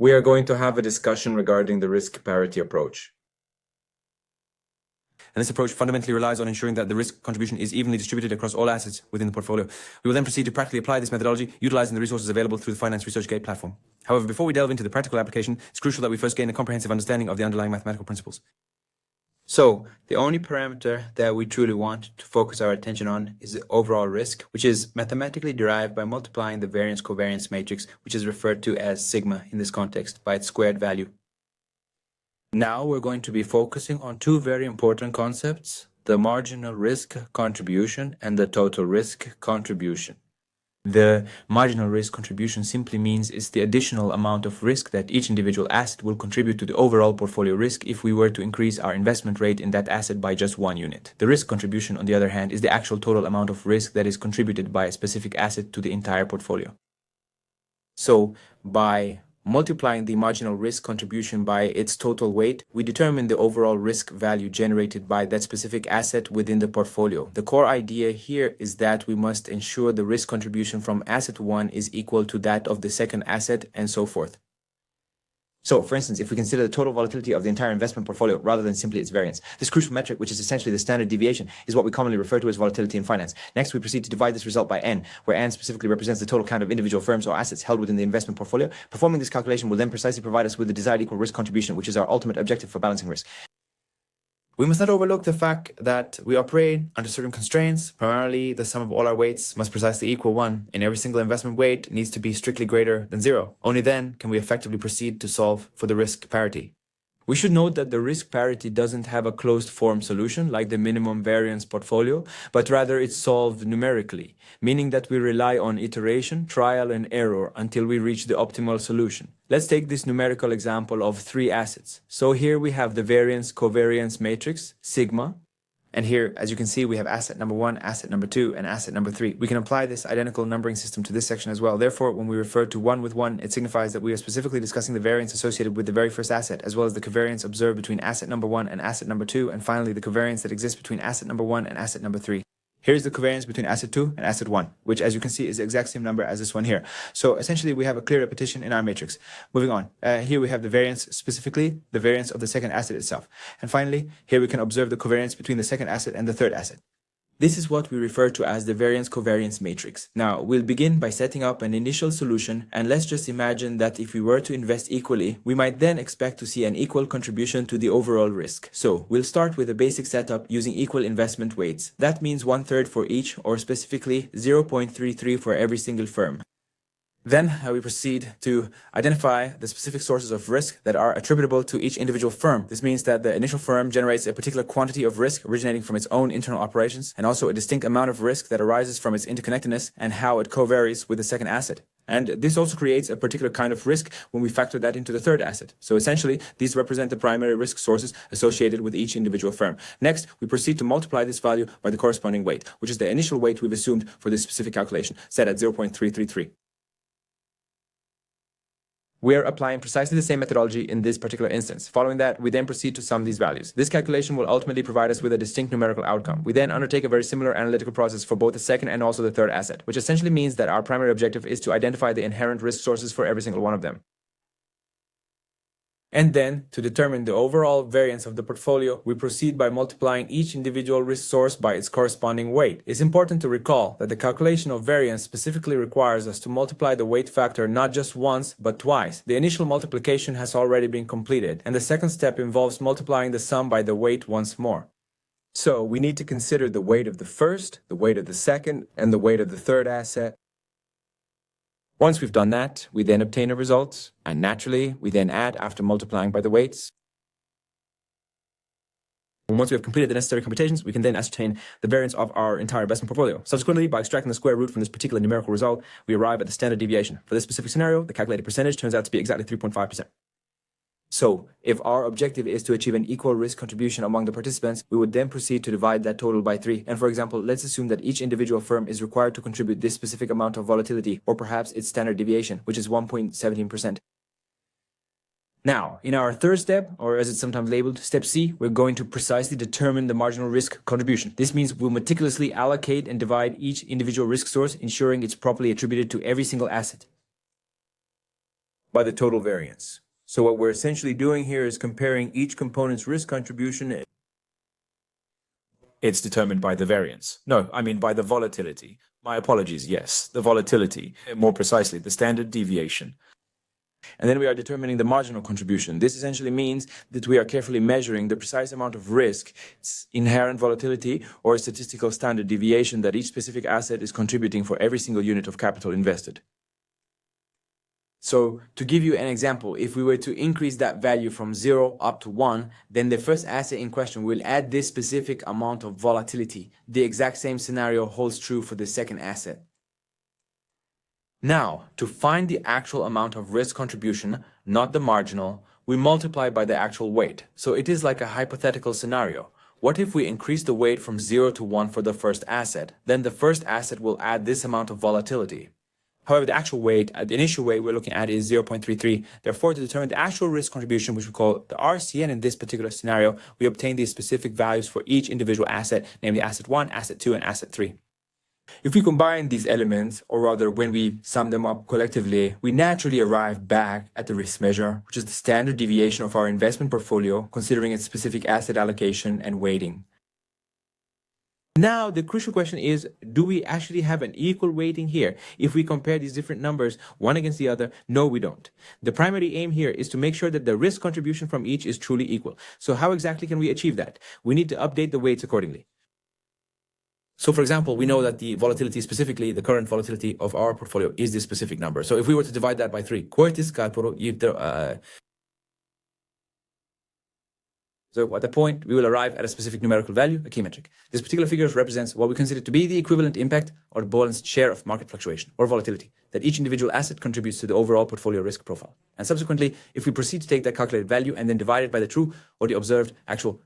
we are going to have a discussion regarding the risk parity approach. And this approach fundamentally relies on ensuring that the risk contribution is evenly distributed across all assets within the portfolio. We will then proceed to practically apply this methodology, utilizing the resources available through the Finance ResearchGate platform. However, before we delve into the practical application, it's crucial that we first gain a comprehensive understanding of the underlying mathematical principles. So, the only parameter that we truly want to focus our attention on is the overall risk, which is mathematically derived by multiplying the variance-covariance matrix, which is referred to as sigma in this context, by its squared value. Now we're going to be focusing on two very important concepts, the marginal risk contribution and the total risk contribution. The marginal risk contribution simply means it's the additional amount of risk that each individual asset will contribute to the overall portfolio risk if we were to increase our investment rate in that asset by just 1 unit. The risk contribution, on the other hand, is the actual total amount of risk that is contributed by a specific asset to the entire portfolio. So, by multiplying the marginal risk contribution by its total weight, we determine the overall risk value generated by that specific asset within the portfolio. The core idea here is that we must ensure the risk contribution from asset 1 is equal to that of the second asset, and so forth. So, for instance, if we consider the total volatility of the entire investment portfolio rather than simply its variance, this crucial metric, which is essentially the standard deviation, is what we commonly refer to as volatility in finance. Next, we proceed to divide this result by n, where n specifically represents the total count of individual firms or assets held within the investment portfolio. Performing this calculation will then precisely provide us with the desired equal risk contribution, which is our ultimate objective for balancing risk. We must not overlook the fact that we operate under certain constraints. Primarily, the sum of all our weights must precisely equal 1, and every single investment weight needs to be strictly greater than 0. Only then can we effectively proceed to solve for the risk parity. We should note that the risk parity doesn't have a closed form solution like the minimum variance portfolio, but rather it's solved numerically, meaning that we rely on iteration, trial and error until we reach the optimal solution. Let's take this numerical example of 3 assets. So here we have the variance-covariance matrix, sigma. And here, as you can see, we have asset number 1, asset number 2, and asset number 3. We can apply this identical numbering system to this section as well. Therefore, when we refer to 1 with 1, it signifies that we are specifically discussing the variance associated with the very first asset, as well as the covariance observed between asset number 1 and asset number 2, and finally the covariance that exists between asset number 1 and asset number 3. Here's the covariance between asset 2 and asset 1, which, as you can see, is the exact same number as this one here. So essentially, we have a clear repetition in our matrix. Moving on, here we have the variance, specifically the variance of the second asset itself. And finally, here we can observe the covariance between the second asset and the third asset. This is what we refer to as the variance-covariance matrix. Now, we'll begin by setting up an initial solution, and let's just imagine that if we were to invest equally, we might then expect to see an equal contribution to the overall risk. So, we'll start with a basic setup using equal investment weights. That means 1/3 for each, or specifically 0.33 for every single firm. Then we proceed to identify the specific sources of risk that are attributable to each individual firm. This means that the initial firm generates a particular quantity of risk originating from its own internal operations, and also a distinct amount of risk that arises from its interconnectedness and how it co-varies with the second asset. And this also creates a particular kind of risk when we factor that into the third asset. So essentially, these represent the primary risk sources associated with each individual firm. Next, we proceed to multiply this value by the corresponding weight, which is the initial weight we've assumed for this specific calculation, set at 0.333. We are applying precisely the same methodology in this particular instance. Following that, we then proceed to sum these values. This calculation will ultimately provide us with a distinct numerical outcome. We then undertake a very similar analytical process for both the second and also the third asset, which essentially means that our primary objective is to identify the inherent risk sources for every single one of them. And then, to determine the overall variance of the portfolio, we proceed by multiplying each individual risk source by its corresponding weight. It's important to recall that the calculation of variance specifically requires us to multiply the weight factor not just once, but twice. The initial multiplication has already been completed, and the second step involves multiplying the sum by the weight once more. So, we need to consider the weight of the first, the weight of the second, and the weight of the third asset. Once we've done that, we then obtain a result, and naturally, we then add after multiplying by the weights. And once we have completed the necessary computations, we can then ascertain the variance of our entire investment portfolio. Subsequently, by extracting the square root from this particular numerical result, we arrive at the standard deviation. For this specific scenario, the calculated percentage turns out to be exactly 3.5%. So, if our objective is to achieve an equal risk contribution among the participants, we would then proceed to divide that total by 3. And for example, let's assume that each individual firm is required to contribute this specific amount of volatility, or perhaps its standard deviation, which is 1.17%. Now, in our third step, or as it's sometimes labeled, step C, we're going to precisely determine the marginal risk contribution. This means we'll meticulously allocate and divide each individual risk source, ensuring it's properly attributed to every single asset. by the total variance. So what we're essentially doing here is comparing each component's risk contribution. It's determined by the variance. No, I mean by the volatility. My apologies, yes, the volatility. More precisely, the standard deviation. And then we are determining the marginal contribution. This essentially means that we are carefully measuring the precise amount of risk, its inherent volatility, or statistical standard deviation that each specific asset is contributing for every single unit of capital invested. So to give you an example, if we were to increase that value from 0 up to 1, then the first asset in question will add this specific amount of volatility. The exact same scenario holds true for the second asset. Now, to find the actual amount of risk contribution, not the marginal, we multiply by the actual weight. So it is like a hypothetical scenario. What if we increase the weight from 0 to 1 for the first asset? Then the first asset will add this amount of volatility. However, the actual weight, the initial weight we're looking at is 0.33. Therefore, to determine the actual risk contribution, which we call the RCN in this particular scenario, we obtain these specific values for each individual asset, namely asset 1, asset 2, and asset 3. If we combine these elements, or rather when we sum them up collectively, we naturally arrive back at the risk measure, which is the standard deviation of our investment portfolio, considering its specific asset allocation and weighting. Now, the crucial question is, do we actually have an equal weighting here? If we compare these different numbers, one against the other, no, we don't. The primary aim here is to make sure that the risk contribution from each is truly equal. So how exactly can we achieve that? We need to update the weights accordingly. So for example, we know that the volatility, specifically the current volatility of our portfolio, is this specific number. So if we were to divide that by 3, so at that point, we will arrive at a specific numerical value, a key metric. This particular figure represents what we consider to be the equivalent impact or balanced share of market fluctuation or volatility that each individual asset contributes to the overall portfolio risk profile. And subsequently, if we proceed to take that calculated value and then divide it by the true or the observed actual.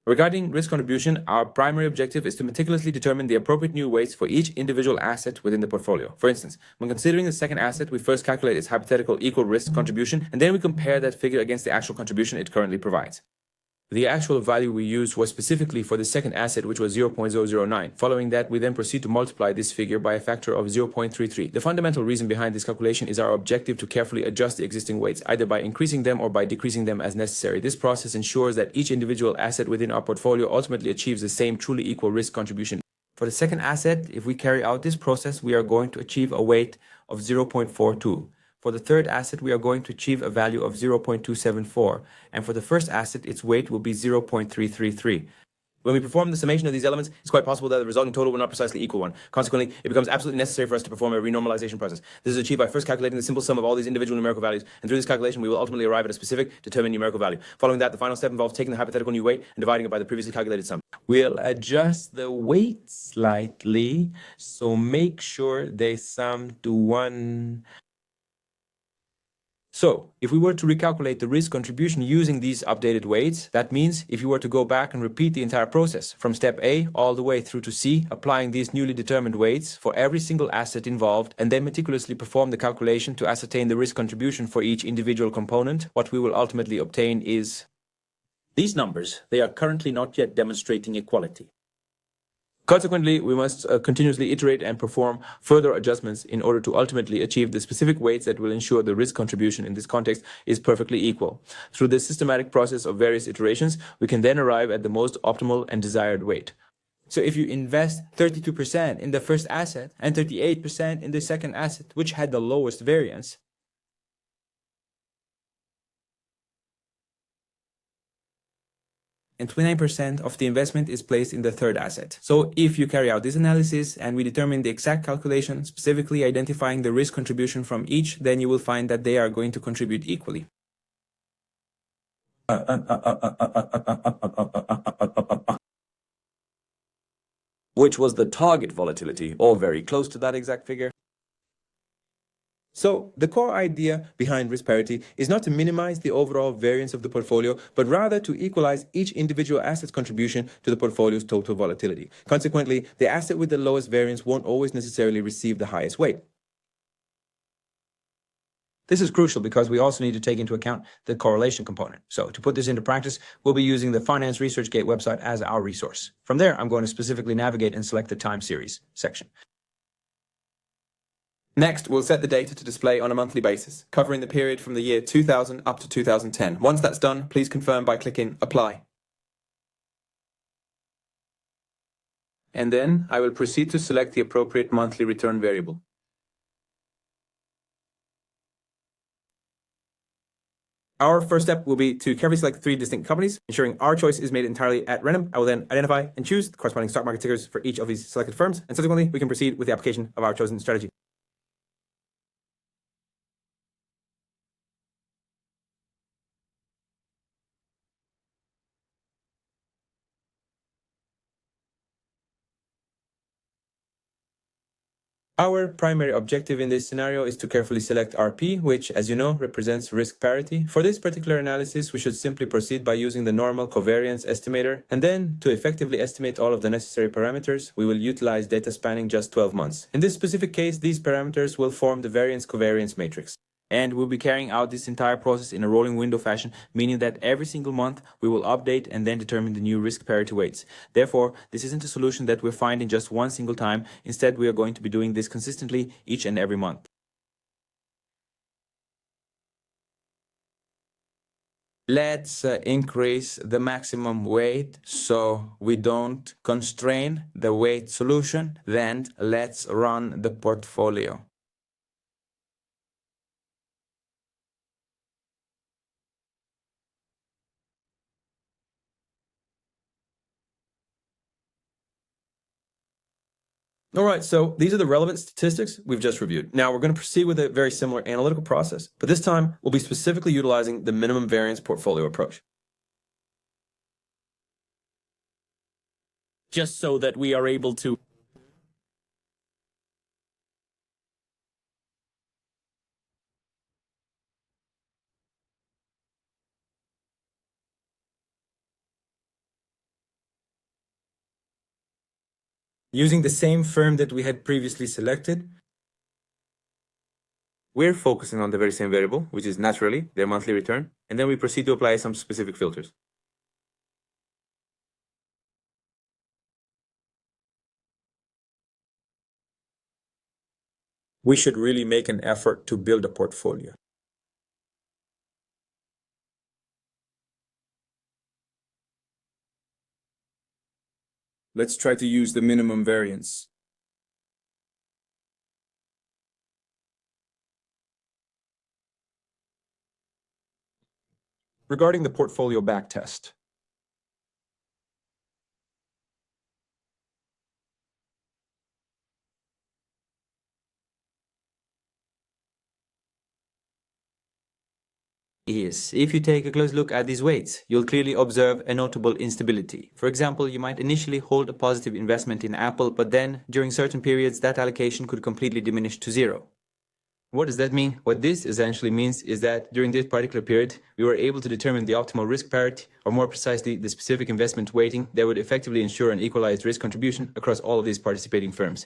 Regarding risk contribution, our primary objective is to meticulously determine the appropriate new weights for each individual asset within the portfolio. For instance, when considering the second asset, we first calculate its hypothetical equal risk contribution, and then we compare that figure against the actual contribution it currently provides. The actual value we used was specifically for the second asset, which was 0.009. Following that, we then proceed to multiply this figure by a factor of 0.33. The fundamental reason behind this calculation is our objective to carefully adjust the existing weights, either by increasing them or by decreasing them as necessary. This process ensures that each individual asset within our portfolio ultimately achieves the same truly equal risk contribution. For the second asset, if we carry out this process, we are going to achieve a weight of 0.42. For the third asset, we are going to achieve a value of 0.274, and for the first asset, its weight will be 0.333. When we perform the summation of these elements, it's quite possible that the resulting total will not precisely equal 1. Consequently, it becomes absolutely necessary for us to perform a renormalization process. This is achieved by first calculating the simple sum of all these individual numerical values, and through this calculation, we will ultimately arrive at a specific determined numerical value. Following that, the final step involves taking the hypothetical new weight and dividing it by the previously calculated sum. We'll adjust the weight slightly, so make sure they sum to 1. So, if we were to recalculate the risk contribution using these updated weights, that means if you were to go back and repeat the entire process from step A all the way through to C, applying these newly determined weights for every single asset involved, and then meticulously perform the calculation to ascertain the risk contribution for each individual component, what we will ultimately obtain is these numbers. They are currently not yet demonstrating equality. Consequently, we must continuously iterate and perform further adjustments in order to ultimately achieve the specific weights that will ensure the risk contribution in this context is perfectly equal. Through this systematic process of various iterations, we can then arrive at the most optimal and desired weight. So if you invest 32% in the first asset and 38% in the second asset, which had the lowest variance, and 29% of the investment is placed in the third asset. So if you carry out this analysis and we determine the exact calculation, specifically identifying the risk contribution from each, then you will find that they are going to contribute equally. Which was the target volatility, or very close to that exact figure. So the core idea behind risk parity is not to minimize the overall variance of the portfolio, but rather to equalize each individual asset's contribution to the portfolio's total volatility. Consequently, the asset with the lowest variance won't always necessarily receive the highest weight. This is crucial because we also need to take into account the correlation component. So to put this into practice, we'll be using the Finance ResearchGate website as our resource. From there, I'm going to specifically navigate and select the time series section. Next, we'll set the data to display on a monthly basis, covering the period from the year 2000 up to 2010. Once that's done, please confirm by clicking Apply. And then I will proceed to select the appropriate monthly return variable. Our first step will be to carefully select 3 distinct companies, ensuring our choice is made entirely at random. I will then identify and choose the corresponding stock market tickers for each of these selected firms, and subsequently we can proceed with the application of our chosen strategy. Our primary objective in this scenario is to carefully select RP, which, as you know, represents risk parity. For this particular analysis, we should simply proceed by using the normal covariance estimator, and then to effectively estimate all of the necessary parameters, we will utilize data spanning just 12 months. In this specific case, these parameters will form the variance covariance matrix. And we'll be carrying out this entire process in a rolling window fashion, meaning that every single month we will update and then determine the new risk parity weights. Therefore, this isn't a solution that we're finding just one single time. Instead, we are going to be doing this consistently each and every month. Let's increase the maximum weight so we don't constrain the weight solution. Then let's run the portfolio. All right, so these are the relevant statistics we've just reviewed. Now we're going to proceed with a very similar analytical process, but this time we'll be specifically utilizing the minimum variance portfolio approach. Just so that we are able to Using the same firm that we had previously selected, we're focusing on the very same variable, which is naturally their monthly return, and then we proceed to apply some specific filters. we should really make an effort to build a portfolio. Let's try to use the minimum variance. Regarding the portfolio backtest, Is if you take a close look at these weights, you'll clearly observe a notable instability. For example, you might initially hold a positive investment in Apple, but then during certain periods that allocation could completely diminish to 0. What does that mean? What this essentially means is that during this particular period, we were able to determine the optimal risk parity, or more precisely, the specific investment weighting that would effectively ensure an equalized risk contribution across all of these participating firms.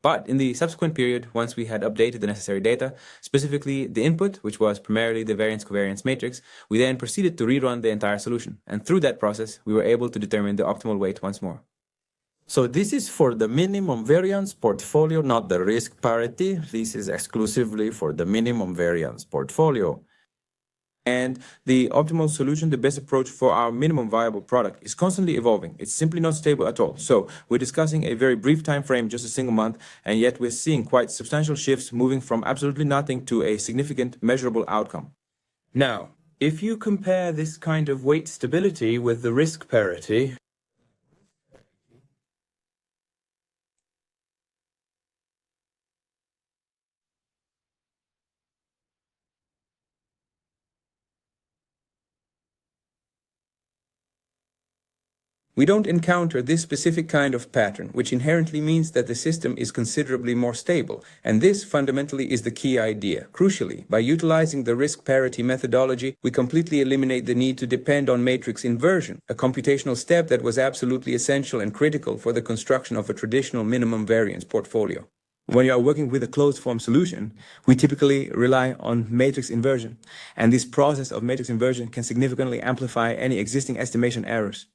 But in the subsequent period, once we had updated the necessary data, specifically the input, which was primarily the variance covariance matrix, we then proceeded to rerun the entire solution. And through that process, we were able to determine the optimal weight once more. so this is for the minimum variance portfolio, not the risk parity. This is exclusively for the minimum variance portfolio. And the optimal solution, the best approach for our minimum viable product, is constantly evolving. It's simply not stable at all. So we're discussing a very brief time frame, just a single month, and yet we're seeing quite substantial shifts moving from absolutely nothing to a significant measurable outcome. Now, if you compare this kind of weight stability with the risk parity, We don't encounter this specific kind of pattern, which inherently means that the system is considerably more stable. And this fundamentally is the key idea. Crucially, by utilizing the risk parity methodology, we completely eliminate the need to depend on matrix inversion, a computational step that was absolutely essential and critical for the construction of a traditional minimum variance portfolio. When you are working with a closed form solution, we typically rely on matrix inversion. And this process of matrix inversion can significantly amplify any existing estimation errors.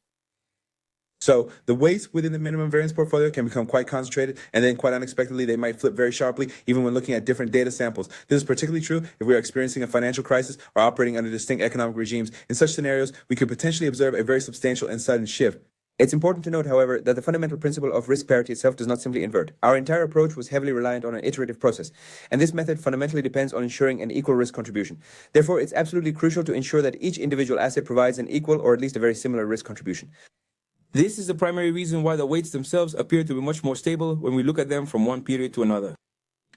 So the weights within the minimum variance portfolio can become quite concentrated, and then quite unexpectedly, they might flip very sharply, even when looking at different data samples. This is particularly true if we are experiencing a financial crisis or operating under distinct economic regimes. In such scenarios, we could potentially observe a very substantial and sudden shift. It's important to note, however, that the fundamental principle of risk parity itself does not simply invert. Our entire approach was heavily reliant on an iterative process, and this method fundamentally depends on ensuring an equal risk contribution. Therefore, it's absolutely crucial to ensure that each individual asset provides an equal or at least a very similar risk contribution. This is the primary reason why the weights themselves appear to be much more stable when we look at them from one period to another.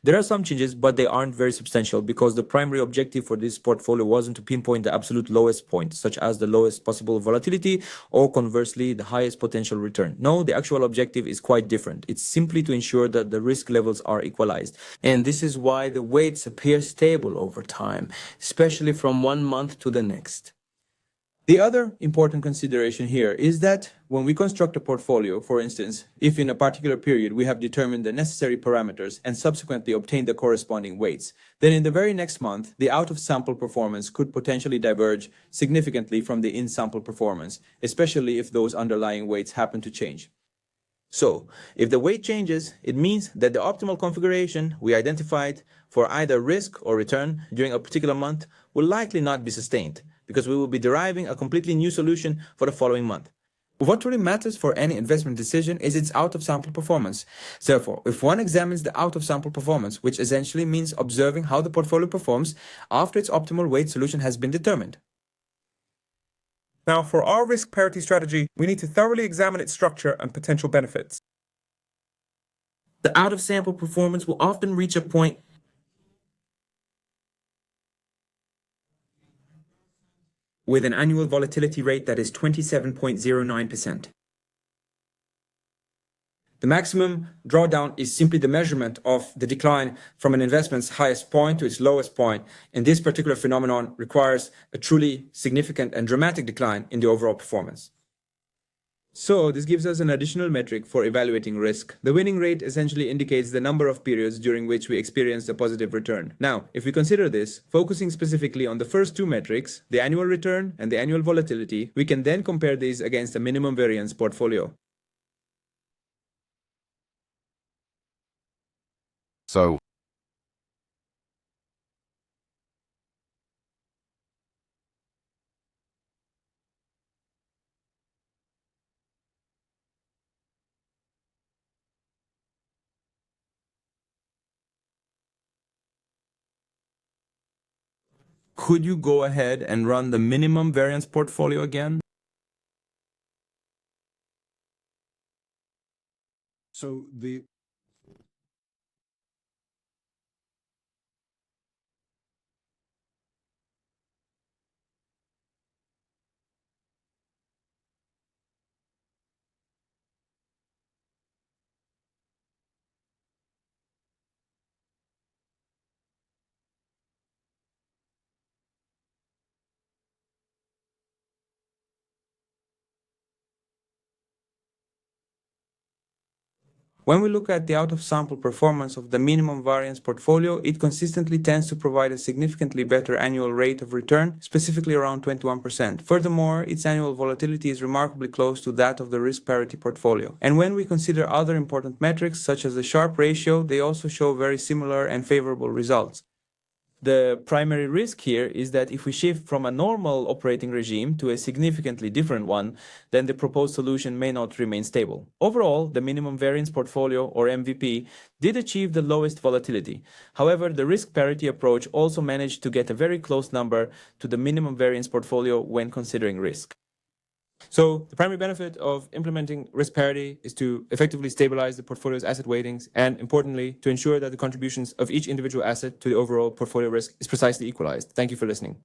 There are some changes, but they aren't very substantial because the primary objective for this portfolio wasn't to pinpoint the absolute lowest point, such as the lowest possible volatility or conversely the highest potential return. No, the actual objective is quite different. It's simply to ensure that the risk levels are equalized. And this is why the weights appear stable over time, especially from one month to the next. The other important consideration here is that when we construct a portfolio, for instance, if in a particular period we have determined the necessary parameters and subsequently obtained the corresponding weights, then in the very next month, the out-of-sample performance could potentially diverge significantly from the in-sample performance, especially if those underlying weights happen to change. So, if the weight changes, it means that the optimal configuration we identified for either risk or return during a particular month will likely not be sustained, because we will be deriving a completely new solution for the following month. What really matters for any investment decision is its out-of-sample performance. Therefore, if one examines the out-of-sample performance, which essentially means observing how the portfolio performs after its optimal weight solution has been determined. Now, for our risk parity strategy, we need to thoroughly examine its structure and potential benefits. The out-of-sample performance will often reach a point with an annual volatility rate that is 27.09%. The maximum drawdown is simply the measurement of the decline from an investment's highest point to its lowest point, and this particular phenomenon requires a truly significant and dramatic decline in the overall performance. So, this gives us an additional metric for evaluating risk. The winning rate essentially indicates the number of periods during which we experienced a positive return. Now, if we consider this, focusing specifically on the first two metrics, the annual return and the annual volatility, we can then compare these against a minimum variance portfolio. So, Could you go ahead and run the minimum variance portfolio again? so the When we look at the out-of-sample performance of the minimum variance portfolio, it consistently tends to provide a significantly better annual rate of return, specifically around 21%. Furthermore, its annual volatility is remarkably close to that of the risk parity portfolio. And when we consider other important metrics, such as the Sharpe ratio, they also show very similar and favorable results. The primary risk here is that if we shift from a normal operating regime to a significantly different one, then the proposed solution may not remain stable. Overall, the minimum variance portfolio, or MVP, did achieve the lowest volatility. However, the risk parity approach also managed to get a very close number to the minimum variance portfolio when considering risk. So the primary benefit of implementing risk parity is to effectively stabilize the portfolio's asset weightings and, importantly, to ensure that the contributions of each individual asset to the overall portfolio risk is precisely equalized. Thank you for listening.